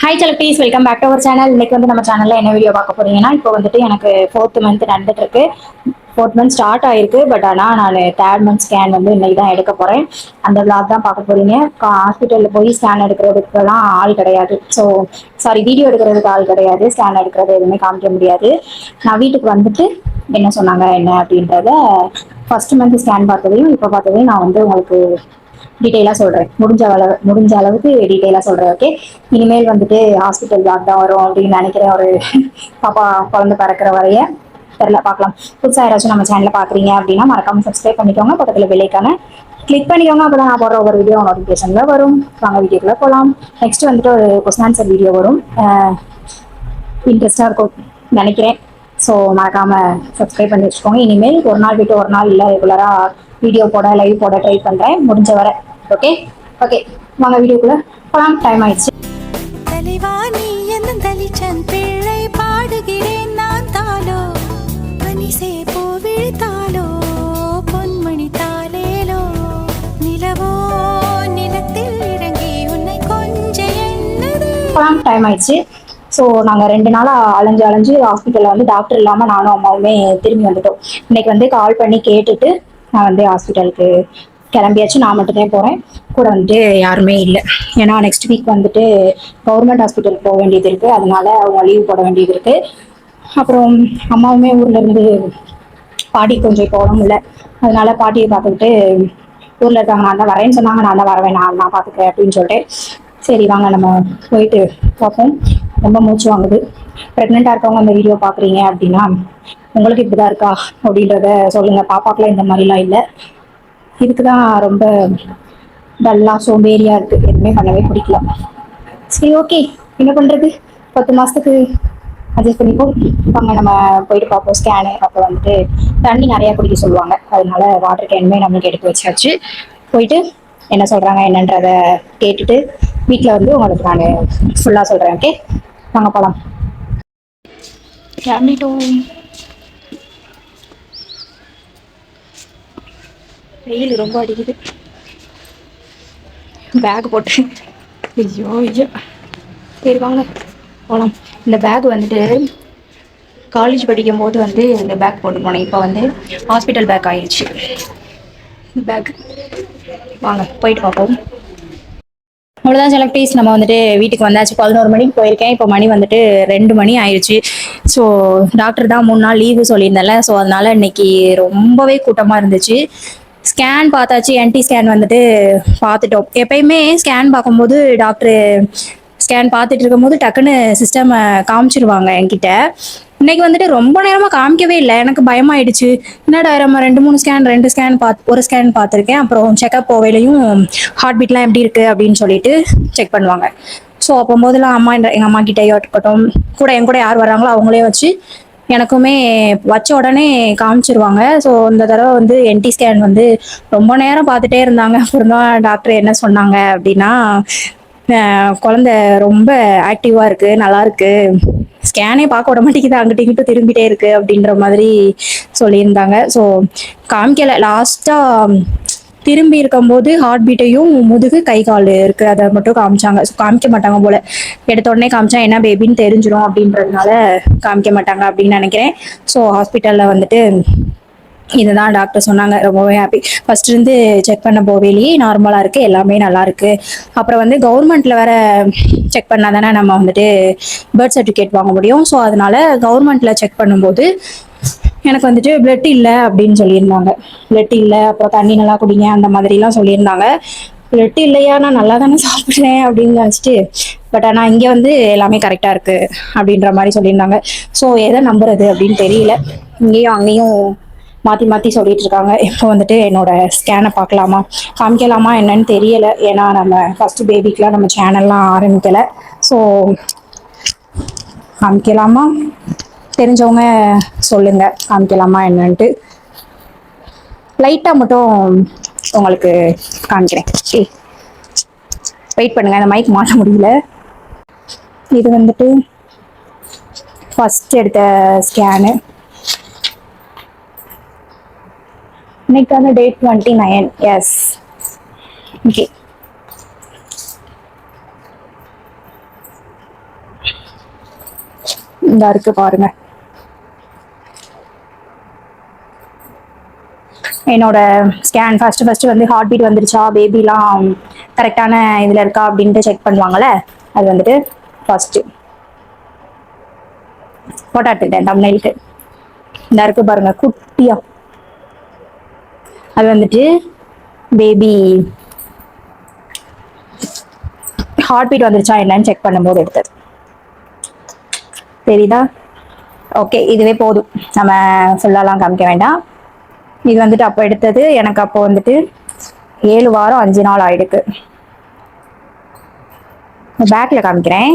Hi please welcome back to our channel. இன்னைக்கு வந்து நம்ம சேனல்ல என்ன வீடியோ பார்க்க போறீங்கன்னா, இப்போ வந்துட்டு எனக்கு 4th மந்த் நடந்துட்டு இருக்கு. 4th மந்த் ஸ்டார்ட் ஆயிருக்கு. பட் ஆனால் நான் 3rd மந்த் ஸ்கேன் வந்து இன்னைக்கு தான் எடுக்க போறேன். அந்த விளாக் தான் பார்க்க போறீங்க. ஹாஸ்பிட்டலில் போய் ஸ்கேன் எடுக்கிறதுக்கெல்லாம் ஆள் கிடையாது. ஸோ சாரி, வீடியோ எடுக்கிறதுக்கு ஆள் கிடையாது. ஸ்கேன் எடுக்கிறது எதுவுமே காமிக்க முடியாது. நான் வீட்டுக்கு வந்துட்டு என்ன சொன்னாங்க என்ன அப்படின்றத ஃபர்ஸ்ட் மந்த் ஸ்கேன் பார்த்ததையும் இப்போ பார்த்ததையும் நான் வந்து உங்களுக்கு டீட்டெயிலாக சொல்கிறேன். முடிஞ்ச அளவுக்கு டீட்டெயிலாக சொல்கிறேன். ஓகே, இனிமேல் வந்துட்டு ஹாஸ்பிட்டல் பிளாக் தான் வரும் அப்படின்னு நினைக்கிறேன். ஒரு பாப்பா குழந்தை பிறக்கிற வரைய தெரில, பார்க்கலாம். புதுசாக யாராச்சும் நம்ம சேனலில் பார்க்குறீங்க அப்படின்னா மறக்காம சப்ஸ்கிரைப் பண்ணிக்கோங்க. பக்கத்தில் பெல்லைக்கான கிளிக் பண்ணிக்கோங்க. அப்போ தான் நான் போடுற ஒரு வீடியோ நோட்டிஃபிகேஷனில் வரும். வாங்க வீடியோக்குள்ளே போகலாம். நெக்ஸ்ட் வந்துட்டு ஒரு கொஸ்டின் ஆன்சர் வீடியோ வரும். இன்ட்ரெஸ்டாக இருக்கும் நினைக்கிறேன். ஸோ மறக்காமல் சப்ஸ்கிரைப் பண்ணி வச்சுக்கோங்க. இனிமேல் ஒரு நாள் விட்டு ஒரு நாள் இல்லை, ரெகுலராக வீடியோ போட லைவ் போட ட்ரை பண்ணுறேன் முடிஞ்ச வரை. ஓகே ஓகே, வாங்க வீடியோக்குள்ளே போகலாம். டைம் ஆயிடுச்சு. தலைவாணி என்னும் தலிச்சன் பிள்ளை பாடுகிறேன் நான் தாளோ பனிசே போ விழுத்தாளோ பொன்மணி தாளேலோ நிலவோ நிலத்தில் இறங்கி உன்னை கொஞ்ச என்னது. டைம் ஆயிடுச்சு. ஸோ நாங்கள் 2 நாளாக அலைஞ்சு ஹாஸ்பிட்டலில் வந்து டாக்டர் இல்லாமல் நானும் அம்மாவுமே திரும்பி வந்துட்டோம். இன்னைக்கு வந்து கால் பண்ணி கேட்டுட்டு நான் வந்து ஹாஸ்பிட்டலுக்கு கிளம்பியாச்சு. நான் மட்டும்தான் போகிறேன், கூட வந்துட்டு யாருமே இல்லை. ஏன்னா நெக்ஸ்ட் வீக் வந்துட்டு கவர்மெண்ட் ஹாஸ்பிட்டலுக்கு போக வேண்டியது இருக்குது. அதனால அவங்க லீவ் போட வேண்டியது இருக்குது. அப்புறம் அம்மாவுமே ஊர்லேருந்து பாட்டி கொஞ்சம் இப்போ உடம்பு இல்லை, அதனால பாட்டியை பார்த்துக்கிட்டு ஊரில் இருக்காங்க. நான் தான் வரேன்னு சொன்னாங்க. நான் தான் வரவேன், நான் பார்த்துக்கிறேன் அப்படின்னு சொல்லிட்டு சரி வாங்க நம்ம போயிட்டு பார்ப்போம். ரொம்ப மூச்சு வாங்குது. ப்ரெக்னெண்ட்டாக இருக்கவங்க அந்த வீடியோ பார்க்குறீங்க அப்படின்னா உங்களுக்கு இப்படி தான் இருக்கா அப்படின்றத சொல்லுங்கள். பாப்பாக்கெலாம் இந்த மாதிரிலாம் இல்லை. இதுக்கு தான் ரொம்ப டல்லாக சோம்பேறியாக இருக்குது, எதுவுமே பண்ணவே பிடிக்கல. சரி ஓகே, என்ன பண்ணுறது, 10 மாதத்துக்கு அட்ஜஸ்ட் பண்ணிப்போம். வாங்க நம்ம போயிட்டு பார்ப்போம் ஸ்கேனு. அப்போ வந்துட்டு தண்ணி நிறையா குடிக்க சொல்லுவாங்க, அதனால வாட்டர் கேனுமே நம்மளுக்கு எடுத்து வச்சாச்சு. போயிட்டு என்ன சொல்கிறாங்க என்னன்றத கேட்டுட்டு வீட்டில் வந்து உங்களுக்கு நான் ஃபுல்லாக சொல்கிறேன். ஓகே வாங்க போகலாம். கிளம்பிட்டோம். வெயில் ரொம்ப அடிக்குது. பேக் போட்டு ஐயோ ஐயோ. சரி வாங்க போகலாம். இந்த பேக் வந்துட்டு காலேஜ் படிக்கும் போது வந்து இந்த பேக் போட்டு போனேன். இப்போ வந்து ஹாஸ்பிட்டல் பேக் ஆயிடுச்சு பேக். வாங்க போயிட்டு பார்ப்போம். அவ்வளோதான் செலக்டீஸ், நம்ம வந்துட்டு வீட்டுக்கு வந்தாச்சு. 11 மணிக்கு போயிருக்கேன். இப்போ மணி வந்துட்டு 2 மணி ஆயிடுச்சு. ஸோ டாக்டர் தான் 3 நாள் லீவு சொல்லியிருந்தேன்ல, ஸோ அதனால இன்னைக்கு ரொம்பவே கூட்டமாக இருந்துச்சு. ஸ்கேன் பார்த்தாச்சு. என்டி ஸ்கேன் வந்துட்டு பார்த்துட்டோம். எப்பயுமே ஸ்கேன் பார்க்கும்போது டாக்டரு ஸ்கேன் பார்த்துட்டு இருக்கும்போது டக்குன்னு சிஸ்டம் காமிச்சிருவாங்க என்கிட்ட. இன்னைக்கு வந்துட்டு ரொம்ப நேரமாக காமிக்கவே இல்லை. எனக்கு பயமாயிடுச்சு. என்னடா நம்ம 2 ஸ்கேன் ஒரு ஸ்கேன் பார்த்துருக்கேன். அப்புறம் செக்அப் போவையிலையும் ஹார்ட் பீட்லாம் எப்படி இருக்குது அப்படின்னு சொல்லிட்டு செக் பண்ணுவாங்க. ஸோ அப்போம்போதெல்லாம் எங்கள் அம்மா கிட்டேயோ இருக்கட்டும், கூட என் கூட யார் வராங்களோ அவங்களே வச்சு எனக்குமே வச்ச உடனே காமிச்சிருவாங்க. ஸோ இந்த தடவை வந்து என்டி ஸ்கேன் வந்து ரொம்ப நேரம் பார்த்துட்டே இருந்தாங்க. அப்புறம் தான் டாக்டர் என்ன சொன்னாங்க அப்படின்னா, குழந்தை ரொம்ப ஆக்டிவாக இருக்குது, நல்லா இருக்கு, ஸ்கேனே பார்க்க விட மாட்டேங்குது, அங்கிட்ட இங்கிட்ட திரும்பிட்டே இருக்கு அப்படின்ற மாதிரி சொல்லியிருந்தாங்க. ஸோ காமிக்கலை. லாஸ்ட்டாக திரும்பி இருக்கும்போது ஹார்ட் பீட்டையும் முதுகு கை கால் இருக்கு அதை மட்டும் காமிச்சாங்க. ஸோ காமிக்க மாட்டாங்க போல, எடுத்த உடனே காமிச்சா என்ன பேபின்னு தெரிஞ்சிடும் அப்படின்றதுனால காமிக்க மாட்டாங்க அப்படின்னு நினைக்கிறேன். ஸோ ஹாஸ்பிட்டலில் வந்துட்டு இதுதான் டாக்டர் சொன்னாங்க. ரொம்பவே ஹாப்பி. ஃபர்ஸ்ட் இருந்து செக் பண்ண போவேலியே நார்மலாக இருக்குது, எல்லாமே நல்லா இருக்குது. அப்புறம் வந்து கவர்மெண்ட்டில் வேற செக் பண்ணால் தானே நம்ம வந்துட்டு பர்த் சர்டிஃபிகேட் வாங்க முடியும். ஸோ அதனால கவர்மெண்ட்டில் செக் பண்ணும்போது எனக்கு வந்துட்டு பிளட் இல்லை அப்படின்னு சொல்லியிருந்தாங்க. பிளட் இல்லை, அப்புறம் தண்ணி நல்லா குடிங்க அந்த மாதிரிலாம் சொல்லியிருந்தாங்க. பிளட் இல்லையா, நான் நல்லா தானே சாப்பிட்றேன் அப்படின்னு நினச்சிட்டு, பட் ஆனால் இங்கே வந்து எல்லாமே கரெக்டாக இருக்குது அப்படின்ற மாதிரி சொல்லியிருந்தாங்க. ஸோ எதை நம்புறது அப்படின்னு தெரியல. இங்கேயும் அங்கேயும் மாற்றி மாற்றி சொல்லிட்டு இருக்காங்க. இப்போ வந்துட்டு என்னோட ஸ்கேனை பார்க்கலாமா காமிக்கலாமா என்னன்னு தெரியலை. ஏன்னா நம்ம ஃபர்ஸ்ட் பேபிக்கெலாம் நம்ம சேனல்லாம் ஆரம்பிக்கலை. ஸோ காமிக்கலாமா, தெரிஞ்சவங்க சொல்லுங்க காமிக்கலாமா என்னன்ட்டு. லைட்டாக மட்டும் உங்களுக்கு காமிக்கிறேன். வெயிட் பண்ணுங்க, அந்த மைக் மாற்ற முடியல. இது வந்துட்டு ஃபர்ஸ்ட் எடுத்த ஸ்கேனு. இன்னைக்கான டேட் 29. S okay. இந்த இருக்கு பாருங்க. என்னோட ஸ்கேன் ஃபர்ஸ்ட் வந்து ஹார்ட் பீட் வந்துருச்சா, பேபிலாம் கரெக்டான இதில் இருக்கா அப்படின்ட்டு செக் பண்ணுவாங்கள்ல, அது வந்துட்டு ஃபர்ஸ்ட்டு ஃபோட்டோ எடுத்துக்கிட்டேன் தம்ப்நெயிலுக்கு. இந்த இருக்கு பாருங்க குட்டியா, அது வந்துட்டு பேபி ஹார்ட் பீட் வந்துருச்சா என்னன்னு செக் பண்ணும்போது எடுத்தது. தெரியுதா? ஓகே, இதுவே போதும், நம்ம ஃபுல்லாலாம் காமிக்க வேண்டாம். இது வந்துட்டு அப்போ எடுத்தது. எனக்கு அப்போ வந்துட்டு 7 வாரம் 5 நாள் ஆயிடுக்கு. பேக்கில் காமிக்கிறேன்,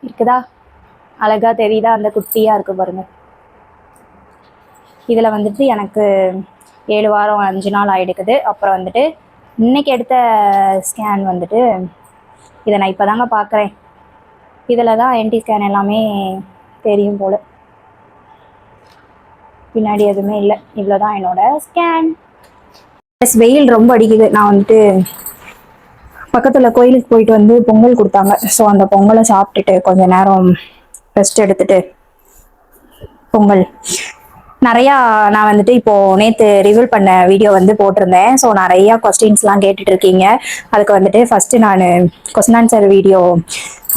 இருக்குதா? அழகா தெரியுதா? அந்த குட்டியாக இருக்கு பாருங்க. இதில் வந்துட்டு எனக்கு 7 வாரம் 5 நாள் ஆயிடுக்குது. அப்புறம் வந்துட்டு இன்னைக்கு எடுத்த ஸ்கேன் வந்துட்டு இதை நான் இப்போ தாங்க பார்க்குறேன். இதில் தான் என்டி ஸ்கேன் எல்லாமே தெரியும் போல். பின்னாடி எதுவுமே இல்லை. இவ்வளோதான் என்னோட ஸ்கேன். ப்ளஸ் வெயில் ரொம்ப அடிக்குது. நான் வந்துட்டு பக்கத்தில் கோயிலுக்கு போயிட்டு வந்து பொங்கல் கொடுத்தாங்க. ஸோ அந்த பொங்கலை சாப்பிட்டுட்டு கொஞ்சம் நேரம் ரெஸ்ட் எடுத்துட்டு பொங்கல் நிறையா நான் வந்துட்டு இப்போது நேற்று ரிவீல் பண்ண வீடியோ வந்து போட்டிருந்தேன். ஸோ நிறையா கொஸ்டின்ஸ்லாம் கேட்டுட்டு இருக்கீங்க. அதுக்கு வந்துட்டு ஃபஸ்ட்டு நான் கொஸ்டின் ஆன்சர் வீடியோ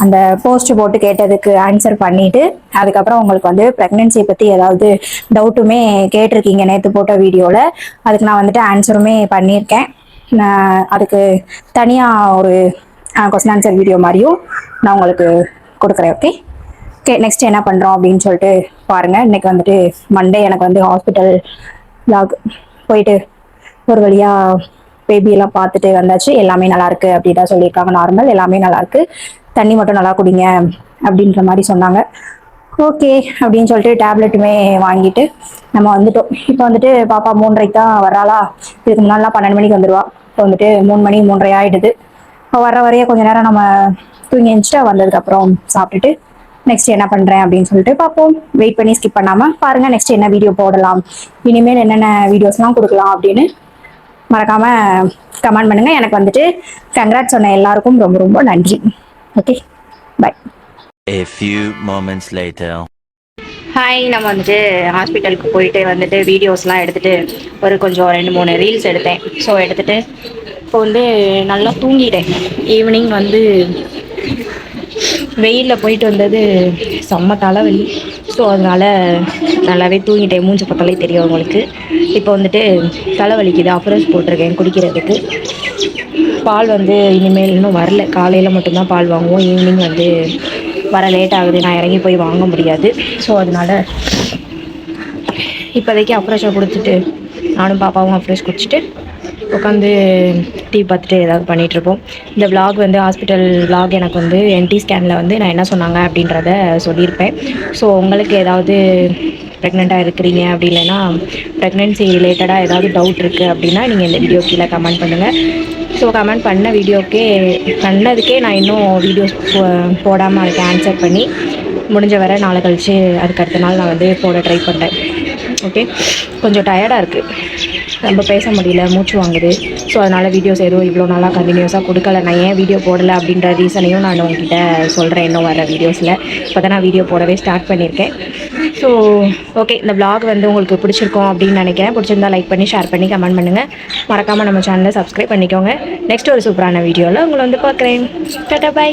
அந்த போஸ்ட் போட்டு கேட்டதுக்கு ஆன்சர் பண்ணிவிட்டு அதுக்கப்புறம் உங்களுக்கு வந்து ப்ரெக்னென்சியை பற்றி ஏதாவது டவுட்டுமே கேட்டிருக்கீங்க நேற்று போட்ட வீடியோவில். அதுக்கு நான் வந்துட்டு ஆன்சருமே பண்ணியிருக்கேன். நான் அதுக்கு தனியாக ஒரு கொஸ்டின் ஆன்சர் வீடியோ மாதிரியும் நான் உங்களுக்கு கொடுக்குறேன். ஓகே ஓகே, நெக்ஸ்ட் என்ன பண்ணுறோம் அப்படின்னு சொல்லிட்டு பாருங்கள். இன்றைக்கி வந்துட்டு மண்டே எனக்கு வந்து ஹாஸ்பிட்டல் லாக் போயிட்டு ஒரு வழியாக பேபியெல்லாம் பார்த்துட்டு வந்தாச்சு. எல்லாமே நல்லாயிருக்கு அப்படி தான் சொல்லியிருக்காங்க. நார்மல் எல்லாமே நல்லாயிருக்கு, தண்ணி மட்டும் நல்லா குடிங்க அப்படின்ற மாதிரி சொன்னாங்க. ஓகே அப்படின்னு சொல்லிட்டு டேப்லெட்டுமே வாங்கிட்டு நம்ம வந்துட்டோம். இப்போ வந்துட்டு பாப்பா 3:30 தான் வர்றாளா. இதுக்கு முன்னாடிலாம் 12 மணிக்கு வந்துடுவா. இப்போ வந்துட்டு 3 மணி 3:30 ஆகிடுது. இப்போ வர்ற வரைய கொஞ்சம் நேரம் நம்ம தூங்கி எழுந்துட்டு வந்ததுக்கப்புறம் சாப்பிட்டுட்டு நெக்ஸ்ட் என்ன பண்ணுறேன் அப்படின்னு சொல்லிட்டு பார்ப்போம். வெயிட் பண்ணி ஸ்கிப் பண்ணாமல் பாருங்கள். நெக்ஸ்ட் என்ன வீடியோ போடலாம், இனிமேல் என்னென்ன வீடியோஸ்லாம் கொடுக்கலாம் அப்படின்னு மறக்காமல் கமெண்ட் பண்ணுங்கள். எனக்கு வந்துட்டு கங்க்ராட்ஸ் சொன்ன எல்லாருக்கும் ரொம்ப ரொம்ப நன்றி. Okay, bye. A few moments later. ஹாய், நம்ம வந்துட்டு ஹாஸ்பிட்டலுக்கு போயிட்டு வந்துட்டு வீடியோஸ்லாம் எடுத்துகிட்டு ஒரு கொஞ்சம் 2-3 ரீல்ஸ் எடுத்தேன். ஸோ எடுத்துகிட்டு இப்போ வந்து நல்லா தூங்கிட்டேன். ஈவினிங் வந்து வெயிலில் போயிட்டு வந்தது செம்ம தலைவலி. ஸோ அதனால் நல்லாவே தூங்கிட்டேன். மூஞ்சி பார்த்தாலே தெரியும் உங்களுக்கு. இப்போ வந்துட்டு தலைவலிக்குது, அஃப்ரோஸ் போட்டிருக்கேன் குடிக்கிறதுக்கு. பால் வந்து இனிமேல் இன்னும் வரல. காலையில் மட்டும்தான் பால் வாங்குவோம். ஈவினிங் வந்து வர லேட் ஆகுது, நான் இறங்கி போய் வாங்க முடியாது. ஸோ அதனால் இப்போதைக்கு அஃப்ரெஷ்ஷை கொடுத்துட்டு நானும் பாப்பாவும் அஃப்ரெஷ் குடிச்சிட்டு உட்காந்து டிவி பார்த்துட்டு ஏதாவது பண்ணிகிட்ருப்போம். இந்த விலாக் வந்து ஹாஸ்பிட்டல் விலாக் எனக்கு வந்து என்டி ஸ்கேனில் வந்து நான் என்ன சொன்னாங்க அப்படின்றத சொல்லியிருப்பேன். ஸோ உங்களுக்கு ஏதாவது ப்ரெக்னெண்ட்டாக இருக்கிறீங்க அப்படி இல்லைன்னா ப்ரெக்னென்சி ரிலேட்டடாக ஏதாவது டவுட் இருக்குது அப்படின்னா நீங்கள் இந்த வீடியோ கீழே கமெண்ட் பண்ணுங்கள். ஸோ கமெண்ட் பண்ணதுக்கே நான் இன்னும் வீடியோஸ் போடாமல் இருக்கேன். ஆன்சர் பண்ணி முடிஞ்ச வரை நாளை கழித்து அதுக்கு அடுத்த நாள் நான் வந்து போட ட்ரை பண்ணுறேன். ஓகே, கொஞ்சம் டயர்டாக இருக்குது, ரொம்ப பேச முடியல, மூச்சு வாங்குது. ஸோ அதனால் வீடியோஸ் எதுவும் இவ்வளோ நாளாக கண்டினியூஸாக கொடுக்கல. நான் ஏன் வீடியோ போடலை அப்படின்ற ரீசனையும் நான் உங்ககிட்ட சொல்கிறேன் இன்னும் வர வீடியோஸில். இப்போ தான் நான் வீடியோ போடவே ஸ்டார்ட் பண்ணியிருக்கேன். ஸோ ஓகே, இந்த விலாக் வந்து உங்களுக்கு பிடிச்சிருக்கோம் அப்படின்னு நினைக்கிறேன். பிடிச்சிருந்தா லைக் பண்ணி ஷேர் பண்ணி கமெண்ட் பண்ணுங்கள். மறக்காமல் நம்ம சேனலை சப்ஸ்கிரைப் பண்ணிக்கோங்க. நெக்ஸ்ட் ஒரு சூப்பரான வீடியோவில் உங்களை வந்து பார்க்குறேன். டாடா, பை.